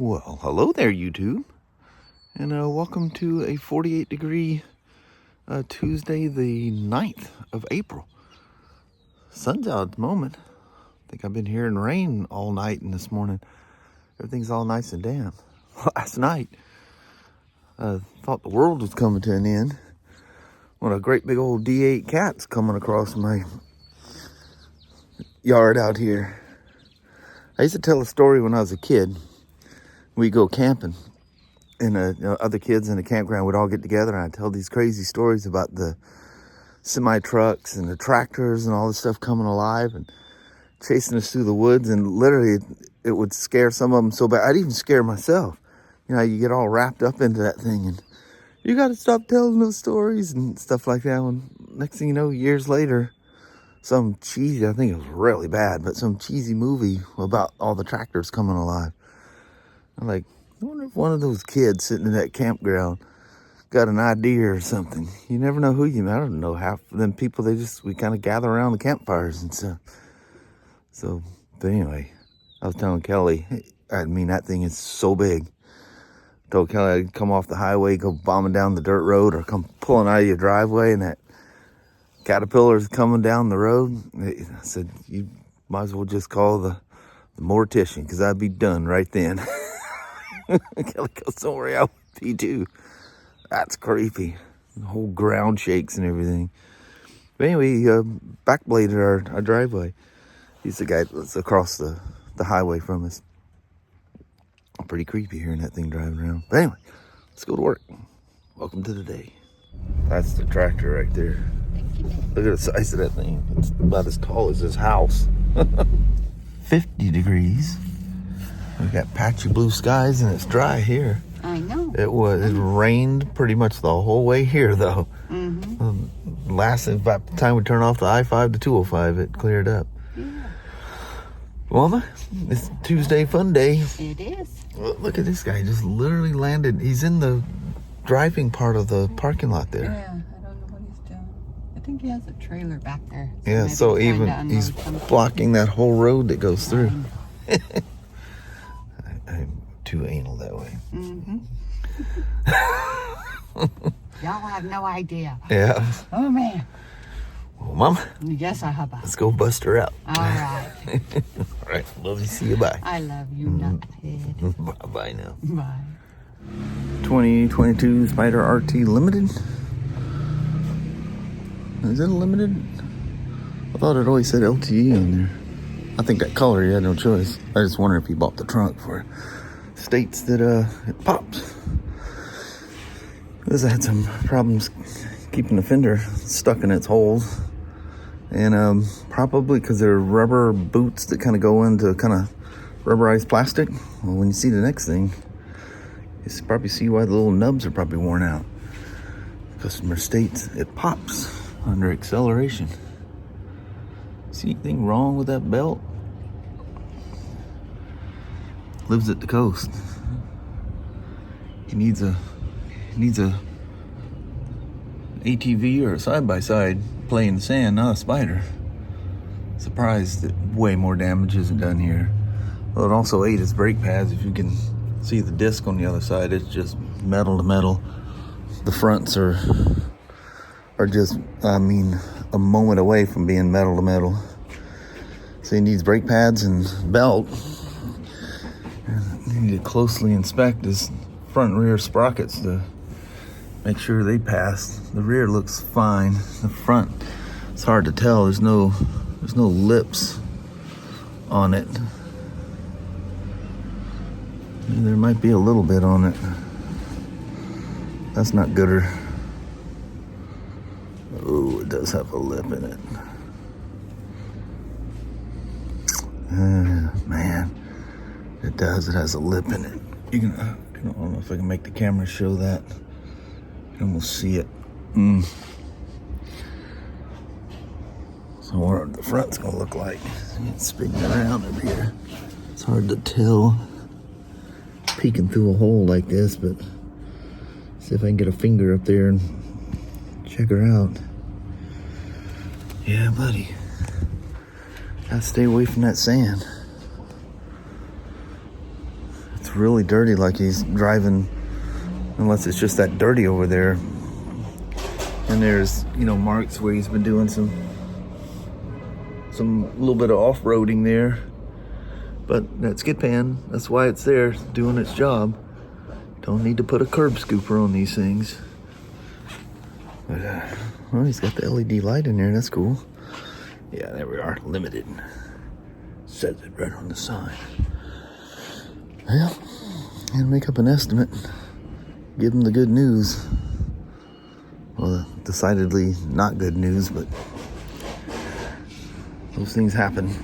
Well, hello there, YouTube, and welcome to a 48-degree Tuesday, the 9th of April. Sun's out at the moment. I think I've been hearing rain all night and this morning. Everything's all nice and damp. Last night, I thought the world was coming to an end when a great big old D8 cat's coming across my yard out here. I used to tell a story when I was a kid. We'd go camping, and other kids in the campground would all get together, and I'd tell these crazy stories about the semi-trucks and the tractors and all this stuff coming alive and chasing us through the woods, and literally it would scare some of them so bad. I'd even scare myself. You know, you get all wrapped up into that thing, and you got to stop telling those stories and stuff like that. When next thing you know, years later, some cheesy, I think it was really bad, but some cheesy movie about all the tractors coming alive. I'm like, I wonder if one of those kids sitting in that campground got an idea or something. You never know who you met. I don't know, half of them people, we kind of gather around the campfires and stuff. So, but anyway, I was telling Kelly, I mean, that thing is so big. I told Kelly I'd come off the highway, go bombing down the dirt road, or come pulling out of your driveway, and that caterpillar's coming down the road. I said, you might as well just call the mortician, because I'd be done right then. Kelly goes, don't worry, I'll be too. That's creepy. The whole ground shakes and everything. But anyway, backbladed our driveway. He's the guy that's across the highway from us. Pretty creepy hearing that thing driving around. But anyway, let's go to work. Welcome to the day. That's the tractor right there. Look at the size of that thing. It's about as tall as this house. 50 degrees. We got patchy blue skies and it's dry here. I know. It rained pretty much the whole way here, though. Lasted by the time we turned off the I-5 to 205, it cleared up. Yeah. Well, it's Tuesday fun day. It is. Look at this guy, just literally landed. He's in the driving part of the parking lot there. Yeah, I don't know what he's doing. I think he has a trailer back there. So yeah, so even he's blocking that whole road that goes through. I'm too anal that way. Y'all have no idea. Yeah. Oh, man. Well, Mom. Yes, I have. Let's go bust her out. All right. All right. Love you. See you. Bye. I love you, nuthead. Bye now. Bye. 2022 Spyder RT Limited. Is it a limited? I thought it always said LTE on there. I think that color, you had no choice. I just wonder if he bought the trunk for states that it pops. This had some problems keeping the fender stuck in its holes. And probably because they're rubber boots that kind of go into kind of rubberized plastic. Well, when you see the next thing, you probably see why the little nubs are probably worn out. Customer states it pops under acceleration. See anything wrong with that belt? Lives at the coast. He needs a ATV or a side-by-side play in the sand, not a Spyder. Surprised that way more damage isn't done here. Well, it also ate his brake pads. If you can see the disc on the other side, it's just metal to metal. The fronts are just, I mean, a moment away from being metal to metal. So he needs brake pads and belt. You need to closely inspect his front and rear sprockets to make sure they pass. The rear looks fine. The front, it's hard to tell. There's no lips on it. There might be a little bit on it. That's not gooder. Oh, it does have a lip in it. Man, it does. It has a lip in it. You can, I don't know if I can make the camera show that. You can almost see it. So I wonder what the front's gonna look like. It's spinning around over here. It's hard to tell peeking through a hole like this, but see if I can get a finger up there and check her out. Yeah, buddy. Gotta stay away from that sand. It's really dirty, like he's driving, unless it's just that dirty over there. And there's, you know, marks where he's been doing some little bit of off-roading there. But that skid pan, that's why it's there, doing its job. Don't need to put a curb scooper on these things. But, well, he's got the LED light in there, that's cool. Yeah, there we are, limited. Says it right on the sign. Well, and make up an estimate. Give him the good news. Well, decidedly not good news, but those things happen.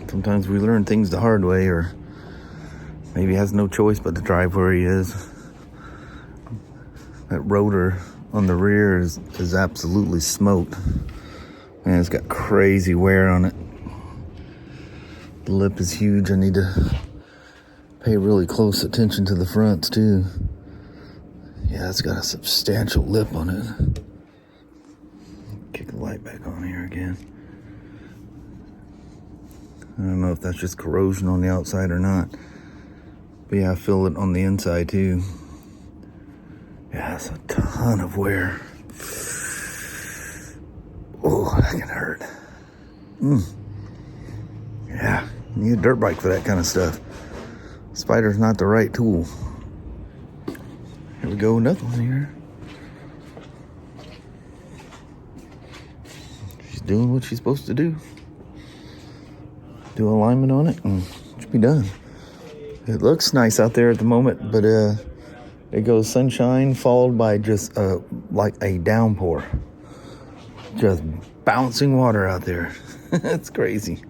Sometimes we learn things the hard way, or maybe has no choice but to drive where he is. That rotor on the rear is absolutely smoked. Man, it's got crazy wear on it. The lip is huge. I need to pay really close attention to the fronts too. Yeah, it's got a substantial lip on it. Kick the light back on here again. I don't know if that's just corrosion on the outside or not. But yeah, I feel it on the inside too. Yeah, it's a ton of wear. Oh, that can hurt. Yeah, you need a dirt bike for that kind of stuff. Spyder's not the right tool. Here we go, another one here. She's doing what she's supposed to do. Do alignment on it and it should be done. It looks nice out there at the moment, but it goes sunshine followed by just like a downpour. Just bouncing water out there. It's crazy.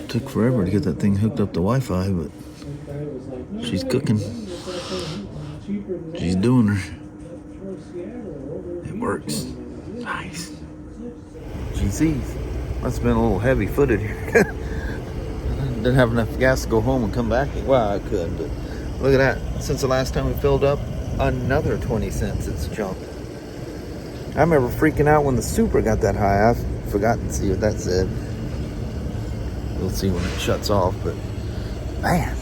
Took forever to get that thing hooked up to Wi-Fi, but she's cooking. She's doing her. It works. Nice. GC's. Must have been a little heavy-footed here. Didn't have enough gas to go home and come back. Well, I could, but look at that. Since the last time we filled up, another 20 cents it's jumped. I remember freaking out when the Super got that high. I forgot to see what that said. We'll see when it shuts off, but man,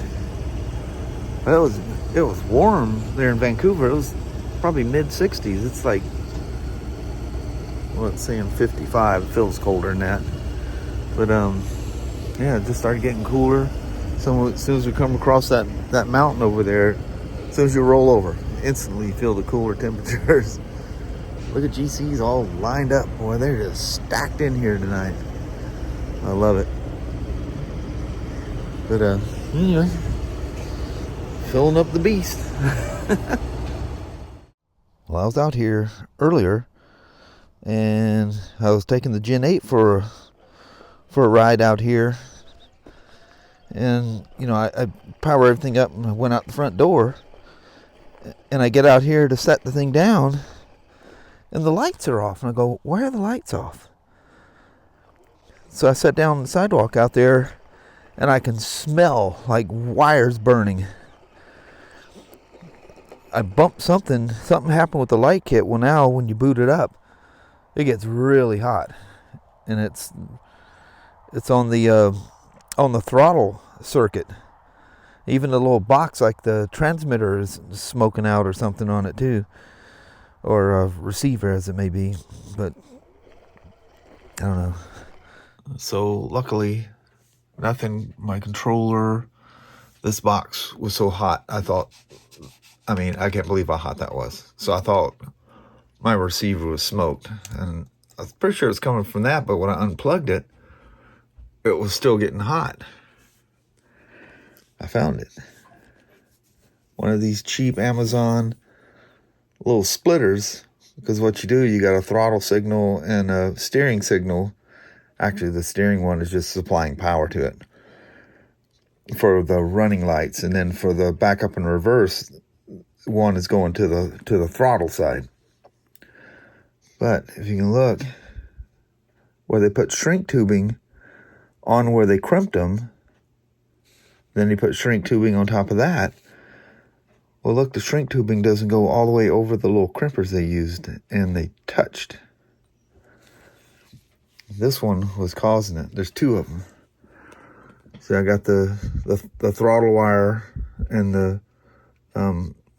it was warm there in Vancouver. It was probably mid-60s. It's like, well, it's saying 55. It feels colder than that. But yeah, it just started getting cooler. So as soon as we come across that mountain over there, as soon as you roll over, instantly you feel the cooler temperatures. Look at GC's all lined up. Boy, they're just stacked in here tonight. I love it. But anyway, filling up the beast. Well, I was out here earlier, and I was taking the Gen 8 for a ride out here. And, you know, I power everything up and I went out the front door. And I get out here to set the thing down, and the lights are off. And I go, why are the lights off? So I sat down on the sidewalk out there, and I can smell like wires burning. I bumped something happened with the light kit. Well, now when you boot it up, it gets really hot, and it's on the throttle circuit. Even the little box, like the transmitter, is smoking out or something on it too, or a receiver as it may be, but I don't know. So luckily, nothing. My controller, this box was so hot. I can't believe how hot that was. So I thought my receiver was smoked, and I was pretty sure it was coming from that. But when I unplugged it, it was still getting hot. I found it. One of these cheap Amazon little splitters, because what you do, you got a throttle signal and a steering signal. Actually, the steering one is just supplying power to it for the running lights, and then for the backup and reverse, one is going to the throttle side. But if you can look where they put shrink tubing on where they crimped them, then they put shrink tubing on top of that. Well, look, the shrink tubing doesn't go all the way over the little crimpers they used, and they touched. This one was causing it. There's two of them. See, I got the throttle wire and the,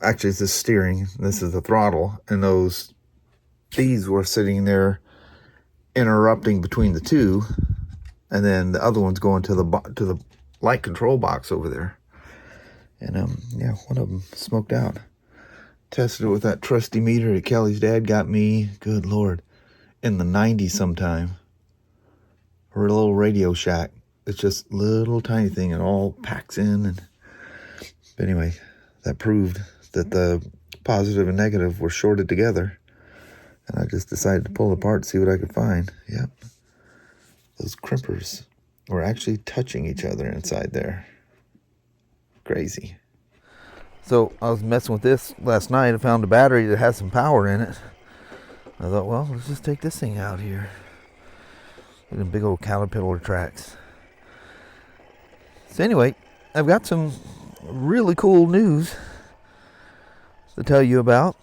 actually it's the steering. This is the throttle. And these were sitting there interrupting between the two. And then the other one's going to the light control box over there. And yeah, one of them smoked out. Tested it with that trusty meter that Kelly's dad got me, good Lord, in the 90s sometime. Or a little Radio Shack. It's just little tiny thing. It all packs in. But anyway, that proved that the positive and negative were shorted together. And I just decided to pull it apart, see what I could find. Yep. Those crimpers were actually touching each other inside there. Crazy. So I was messing with this last night. I found a battery that has some power in it. I thought, well, let's just take this thing out here. Look at the big old caterpillar tracks. So anyway, I've got some really cool news to tell you about.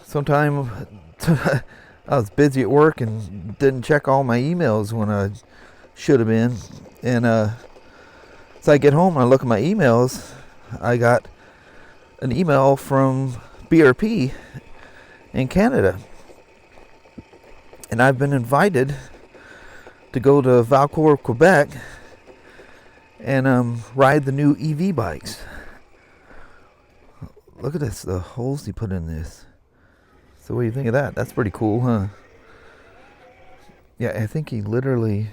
Sometime I was busy at work and didn't check all my emails when I should have been. And so I get home and I look at my emails. I got an email from BRP in Canada. And I've been invited to go to Valcourt, Quebec and ride the new EV bikes. Look at this, the holes he put in this. So what do you think of that? That's pretty cool, huh? Yeah, I think he literally,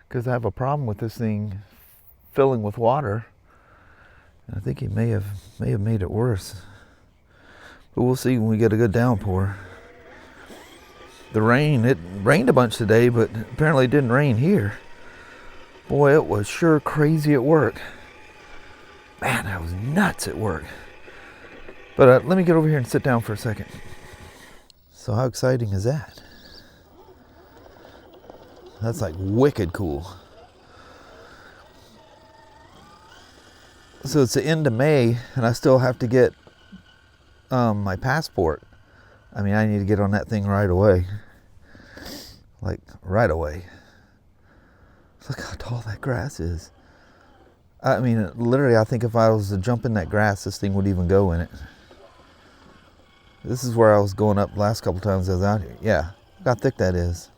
because I have a problem with this thing filling with water. I think he may have made it worse. But we'll see when we get a good downpour. The rain, it rained a bunch today, but apparently it didn't rain here. Boy, it was sure crazy at work. Man, I was nuts at work. But let me get over here and sit down for a second. So how exciting is that? That's like wicked cool. So it's the end of May, and I still have to get my passport. I mean, I need to get on that thing right away. Like, right away. Look how tall that grass is. I mean, literally, I think if I was to jump in that grass, this thing would even go in it. This is where I was going up the last couple times I was out here. Yeah, look how thick that is.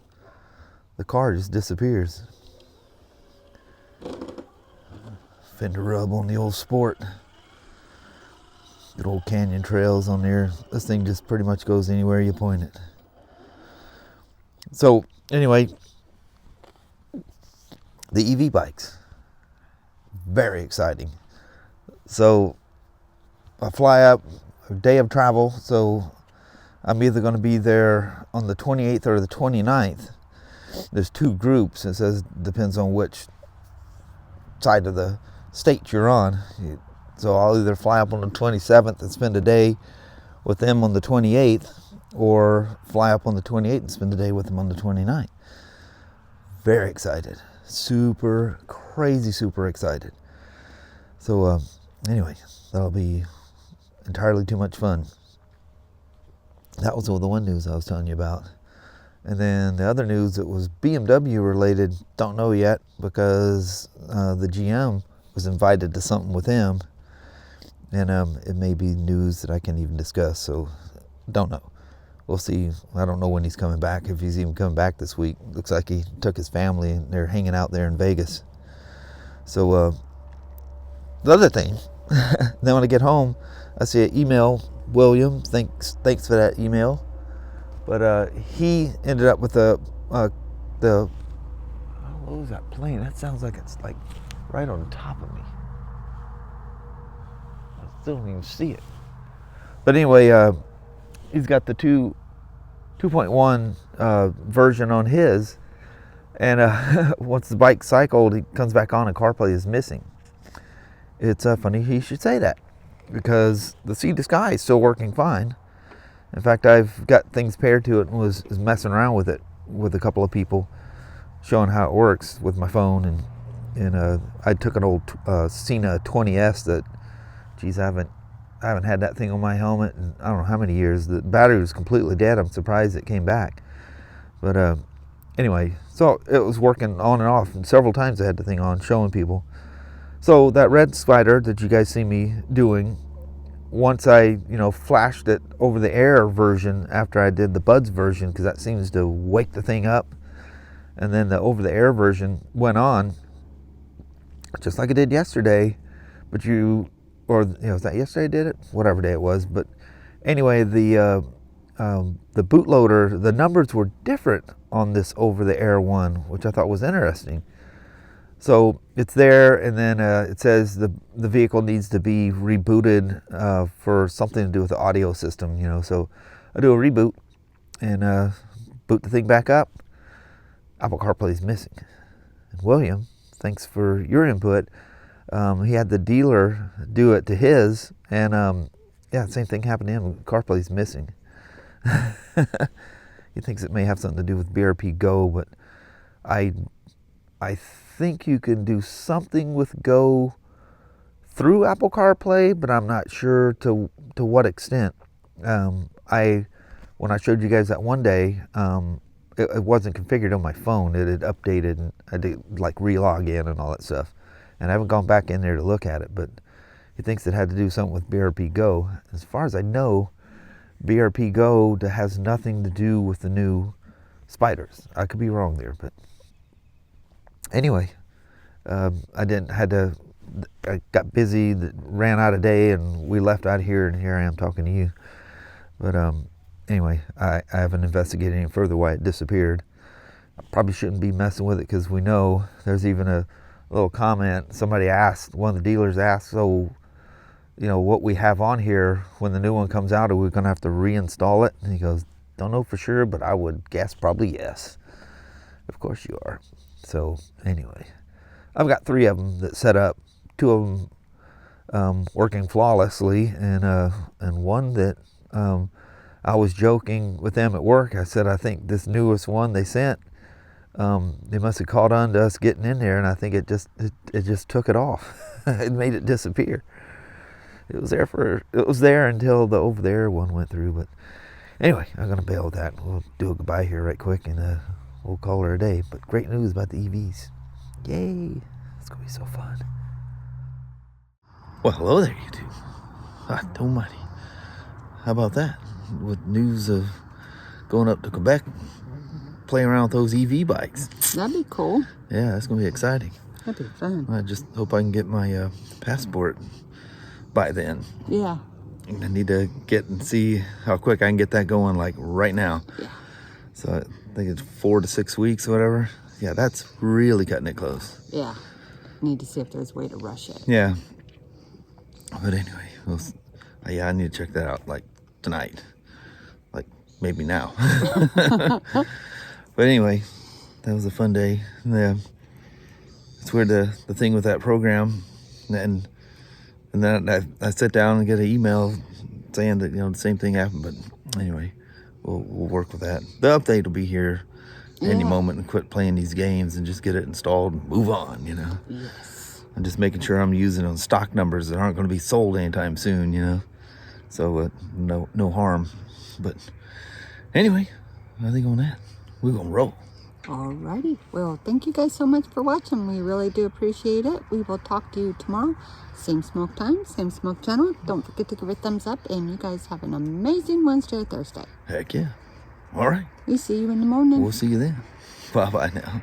The car just disappears. Fender rub on the old Sport. Good old canyon trails on there. This thing just pretty much goes anywhere you point it. So, anyway, the EV bikes. Very exciting. So, I fly up, a day of travel, so I'm either going to be there on the 28th or the 29th. There's two groups. It says depends on which side of the state you're on. So I'll either fly up on the 27th and spend a day with them on the 28th, or fly up on the 28th and spend the day with them on the 29th. Very excited. Super crazy, super excited. So anyway, that'll be entirely too much fun. That was all the one news I was telling you about. And then the other news that was BMW related, don't know yet, because the GM was invited to something with him. And it may be news that I can't even discuss, so don't know. We'll see. I don't know when he's coming back, if he's even coming back this week. Looks like he took his family and they're hanging out there in Vegas. So the other thing, then when I get home, I see an email. William, thanks for that email. But he ended up with the how low is that plane? That sounds like it's like right on top of me. I still don't even see it. But anyway, he's got the 2.1 version on his, and once the bike cycled, he comes back on and CarPlay is missing. It's funny he should say that, because the Sea to Sky is still working fine. In fact, I've got things paired to it and was messing around with it with a couple of people, showing how it works with my phone. And I took an old Cena 20S that, geez, I haven't had that thing on my helmet in I don't know how many years. The battery was completely dead. I'm surprised it came back. But anyway, so it was working on and off, and several times I had the thing on showing people. So that red Spyder that you guys see me doing, once I, flashed it over the air version after I did the buds version, because that seems to wake the thing up, and then the over the air version went on just like I did yesterday. But was that yesterday I did it? Whatever day it was. But anyway, the bootloader, the numbers were different on this over the air one, which I thought was interesting. So it's there, and then it says the vehicle needs to be rebooted for something to do with the audio system, So I do a reboot and boot the thing back up. Apple CarPlay is missing. And William, thanks for your input. He had the dealer do it to his, and same thing happened to him. CarPlay's missing. He thinks it may have something to do with BRP Go, but I think you can do something with Go through Apple CarPlay, but I'm not sure to what extent. When I showed you guys that one day, it wasn't configured on my phone. It had updated, and I did like re-log in and all that stuff. And I haven't gone back in there to look at it, but he thinks it had to do something with BRP Go. As far as I know, BRP Go has nothing to do with the new Spyders. I could be wrong there, but anyway, I got busy, ran out of day, and we left out of here, and here I am talking to you. But anyway, I haven't investigated any further why it disappeared. I probably shouldn't be messing with it, because we know there's even a little comment. Somebody asked, one of the dealers asked, so, what we have on here, when the new one comes out, are we going to have to reinstall it? And he goes, don't know for sure, but I would guess probably yes. Of course you are. So anyway, I've got 3 of them that set up, 2 of them working flawlessly, and one that I was joking with them at work. I said, I think this newest one they sent, they must have caught on to us getting in there, and I think it just took it off. It made it disappear. It was there until the over there one went through. But anyway, I'm gonna bail with that. We'll do a goodbye here right quick, and we'll call her a day. But great news about the EVs. Yay! It's gonna be so fun. Well, hello there, YouTube. Almighty. How about that? With news of going up to Quebec, playing around with those EV bikes. That'd be cool. Yeah, that's gonna be exciting. That'd be fun. I just hope I can get my passport by then. Yeah. I need to get and see how quick I can get that going, like right now. Yeah. So I think it's 4 to 6 weeks or whatever. Yeah, that's really cutting it close. Yeah. Need to see if there's a way to rush it. Yeah. But anyway, I need to check that out like tonight. Like maybe now. But anyway, that was a fun day. Yeah. It's weird, the thing with that program, and then I sit down and get an email saying that the same thing happened. But anyway, we'll work with that. The update will be here any moment, and quit playing these games and just get it installed and move on. Yes. I'm just making sure I'm using on stock numbers that aren't going to be sold anytime soon. So no harm. But anyway, I think on that we're gonna roll. Alrighty. Well, thank you guys so much for watching. We really do appreciate it. We will talk to you tomorrow. Same smoke time, same smoke channel. Don't forget to give it a thumbs up. And you guys have an amazing Wednesday or Thursday. Heck yeah. All right. We see you in the morning. We'll see you then. Bye-bye now.